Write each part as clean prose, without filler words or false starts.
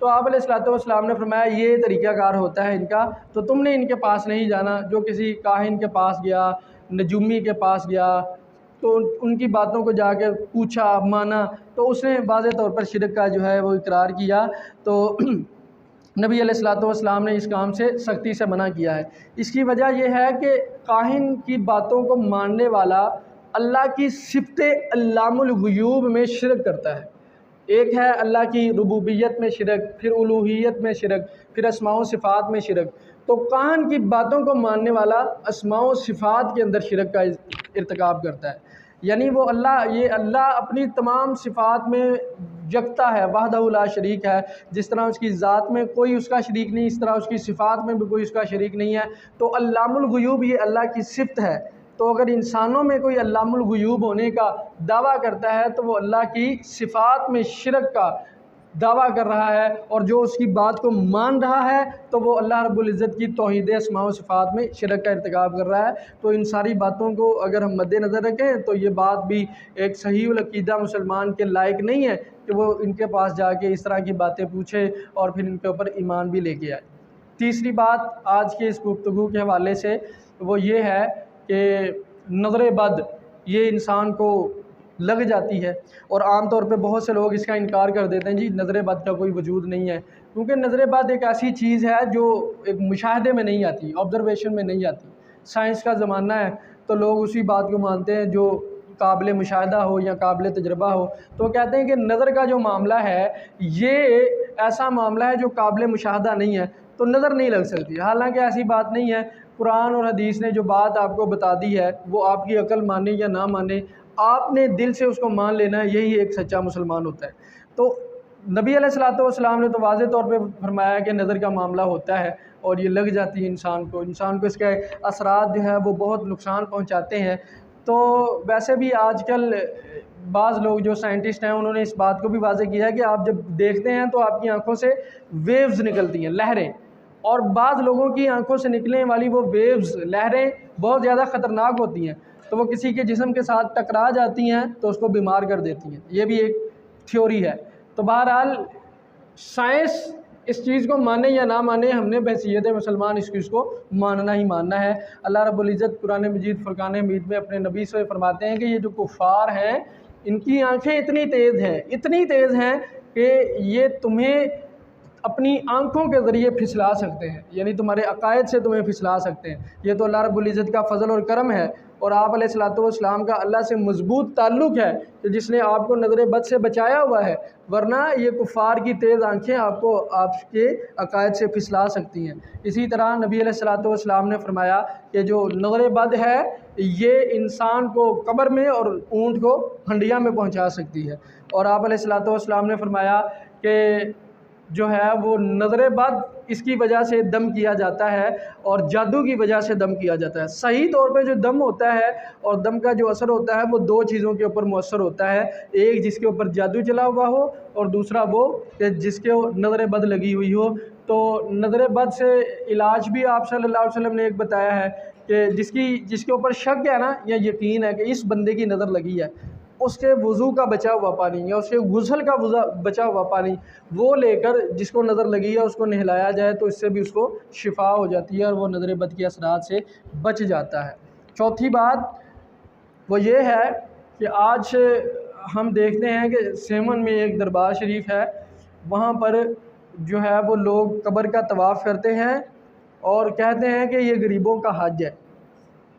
تو آپ علیہ الصلوۃ والسلام نے فرمایا یہ طریقہ کار ہوتا ہے ان کا، تو تم نے ان کے پاس نہیں جانا۔ جو کسی کاہن کے پاس گیا، نجومی کے پاس گیا تو ان کی باتوں کو جا کے پوچھا، مانا، تو اس نے واضح طور پر شرک کا جو ہے وہ اقرار کیا۔ تو نبی علیہ الصلوۃ والسلام نے اس کام سے سختی سے منع کیا ہے۔ اس کی وجہ یہ ہے کہ کاہن کی باتوں کو ماننے والا اللہ کی صفت علام الغیوب میں شرک کرتا ہے۔ ایک ہے اللہ کی ربوبیت میں شرک، پھر الوہیت میں شرک، پھر اسماء و صفات میں شرک۔ تو کاہن کی باتوں کو ماننے والا اسماء و صفات کے اندر شرک کا ارتکاب کرتا ہے، یعنی وہ اللہ اپنی تمام صفات میں یکتا ہے، وحدہ لا شریک ہے۔ جس طرح اس کی ذات میں کوئی اس کا شریک نہیں، اس طرح اس کی صفات میں بھی کوئی اس کا شریک نہیں ہے۔ تو علام الغیوب یہ اللہ کی صفت ہے۔ تو اگر انسانوں میں کوئی علام الغیوب ہونے کا دعویٰ کرتا ہے تو وہ اللہ کی صفات میں شرک کا دعویٰ کر رہا ہے، اور جو اس کی بات کو مان رہا ہے تو وہ اللہ رب العزت کی توحید اسماء و صفات میں شرک کا ارتکاب کر رہا ہے۔ تو ان ساری باتوں کو اگر ہم مد نظر رکھیں تو یہ بات بھی ایک صحیح العقیدہ مسلمان کے لائق نہیں ہے کہ وہ ان کے پاس جا کے اس طرح کی باتیں پوچھے اور پھر ان کے اوپر ایمان بھی لے کے آئے۔ تیسری بات آج کے اس گفتگو کے حوالے سے وہ یہ ہے کہ نظر بد یہ انسان کو لگ جاتی ہے، اور عام طور پہ بہت سے لوگ اس کا انکار کر دیتے ہیں جی نظر بد کا کوئی وجود نہیں ہے، کیونکہ نظر بد ایک ایسی چیز ہے جو ایک مشاہدے میں نہیں آتی، آبزرویشن میں نہیں آتی۔ سائنس کا زمانہ ہے تو لوگ اسی بات کو مانتے ہیں جو قابل مشاہدہ ہو یا قابل تجربہ ہو۔ تو وہ کہتے ہیں کہ نظر کا جو معاملہ ہے یہ ایسا معاملہ ہے جو قابل مشاہدہ نہیں ہے، تو نظر نہیں لگ سکتی۔ حالانکہ ایسی بات نہیں ہے۔ قرآن اور حدیث نے جو بات آپ کو بتا دی ہے وہ آپ کی عقل مانے یا نہ مانے، آپ نے دل سے اس کو مان لینا ہے، یہی ایک سچا مسلمان ہوتا ہے۔ تو نبی علیہ الصلوۃ والسلام نے تو واضح طور پہ فرمایا کہ نظر کا معاملہ ہوتا ہے اور یہ لگ جاتی ہے انسان کو اس کے اثرات جو ہے وہ بہت نقصان پہنچاتے ہیں۔ تو ویسے بھی آج کل بعض لوگ جو سائنٹسٹ ہیں انہوں نے اس بات کو بھی واضح کیا ہے کہ آپ جب دیکھتے ہیں تو آپ کی آنکھوں سے ویوز نکلتی ہیں، لہریں، اور بعض لوگوں کی آنکھوں سے نکلنے والی وہ ویوز، لہریں بہت زیادہ خطرناک ہوتی ہیں، تو وہ کسی کے جسم کے ساتھ ٹکرا جاتی ہیں تو اس کو بیمار کر دیتی ہیں۔ یہ بھی ایک تھیوری ہے۔ تو بہرحال سائنس اس چیز کو مانے یا نہ مانے، ہم نے بحیثیت مسلمان اس چیز کو ماننا ہی ماننا ہے۔ اللہ رب العزت قرآن مجید فرقان حمید میں اپنے نبی سے فرماتے ہیں کہ یہ جو کفار ہیں ان کی آنکھیں اتنی تیز ہیں کہ یہ تمہیں اپنی آنکھوں کے ذریعے پھسلا سکتے ہیں، یعنی تمہارے عقائد سے تمہیں پھسلا سکتے ہیں۔ یہ تو اللہ رب العزت کا فضل اور کرم ہے، اور آپ علیہ الصلوۃ والسلام کا اللہ سے مضبوط تعلق ہے کہ جس نے آپ کو نظر بد سے بچایا ہوا ہے، ورنہ یہ کفار کی تیز آنکھیں آپ کو آپ کے عقائد سے پھسلا سکتی ہیں۔ اسی طرح نبی علیہ الصلوۃ والسلام نے فرمایا کہ جو نظر بد ہے یہ انسان کو قبر میں اور اونٹ کو ہنڈیا میں پہنچا سکتی ہے۔ اور آپ علیہ الصلوۃ والسلام نے فرمایا کہ جو ہے وہ نظر بد اس کی وجہ سے دم کیا جاتا ہے اور جادو کی وجہ سے دم کیا جاتا ہے۔ صحیح طور پہ جو دم ہوتا ہے اور دم کا جو اثر ہوتا ہے وہ دو چیزوں کے اوپر مؤثر ہوتا ہے، ایک جس کے اوپر جادو چلا ہوا ہو اور دوسرا وہ کہ جس کے نظر بد لگی ہوئی ہو۔ تو نظر بد سے علاج بھی آپ صلی اللہ علیہ وسلم نے ایک بتایا ہے کہ جس کے اوپر شک ہے نا یا یقین ہے کہ اس بندے کی نظر لگی ہے، اس کے وضو کا بچا ہوا پانی یا اس کے غسل کا بچا ہوا پانی وہ لے کر جس کو نظر لگی ہے اس کو نہلایا جائے تو اس سے بھی اس کو شفا ہو جاتی ہے اور وہ نظر بد کے اثرات سے بچ جاتا ہے۔ چوتھی بات وہ یہ ہے کہ آج ہم دیکھتے ہیں کہ سیمن میں ایک دربار شریف ہے، وہاں پر جو ہے وہ لوگ قبر کا طواف کرتے ہیں اور کہتے ہیں کہ یہ غریبوں کا حج ہے۔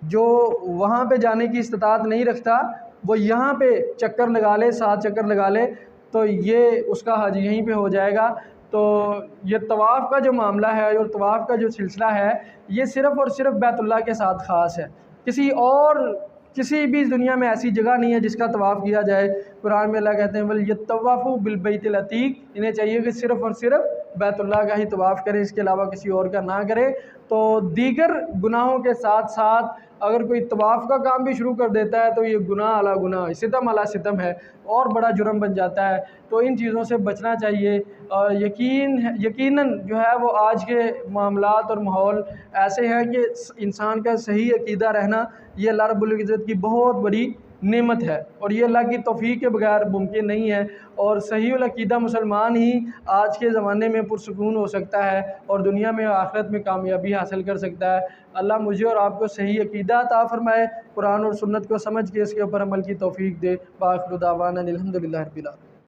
جو وہاں پہ جانے کی استطاعت نہیں رکھتا وہ یہاں پہ چکر لگا لے، 7 چکر لگا لے تو یہ اس کا حج یہیں پہ ہو جائے گا۔ تو یہ طواف کا جو معاملہ ہے اور طواف کا جو سلسلہ ہے یہ صرف اور صرف بیت اللہ کے ساتھ خاص ہے، کسی بھی دنیا میں ایسی جگہ نہیں ہے جس کا طواف کیا جائے۔ قرآن میں اللہ کہتے ہیں وَلْيَطَّوَّفُوا بِالْبَيْتِ الْعَتِيقِ، انہیں چاہیے کہ صرف اور صرف بیت اللہ کا ہی طواف کریں، اس کے علاوہ کسی اور کا نہ کریں۔ تو دیگر گناہوں کے ساتھ ساتھ اگر کوئی طواف کا کام بھی شروع کر دیتا ہے تو یہ گناہ علی گناہ، ستم علی ستم ہے اور بڑا جرم بن جاتا ہے۔ تو ان چیزوں سے بچنا چاہیے۔ اور یقیناً جو ہے وہ آج کے معاملات اور ماحول ایسے ہیں کہ انسان کا صحیح عقیدہ رہنا یہ اللہ رب العزت کی بہت بڑی نعمت ہے، اور یہ اللہ کی توفیق کے بغیر ممکن نہیں ہے۔ اور صحیح العقیدہ مسلمان ہی آج کے زمانے میں پرسکون ہو سکتا ہے اور دنیا میں آخرت میں کامیابی حاصل کر سکتا ہے۔ اللہ مجھے اور آپ کو صحیح عقیدہ عطا فرمائے، قرآن اور سنت کو سمجھ کے اس کے اوپر عمل کی توفیق دے۔ وآخر دعوانا الحمدللہ رب العالمین۔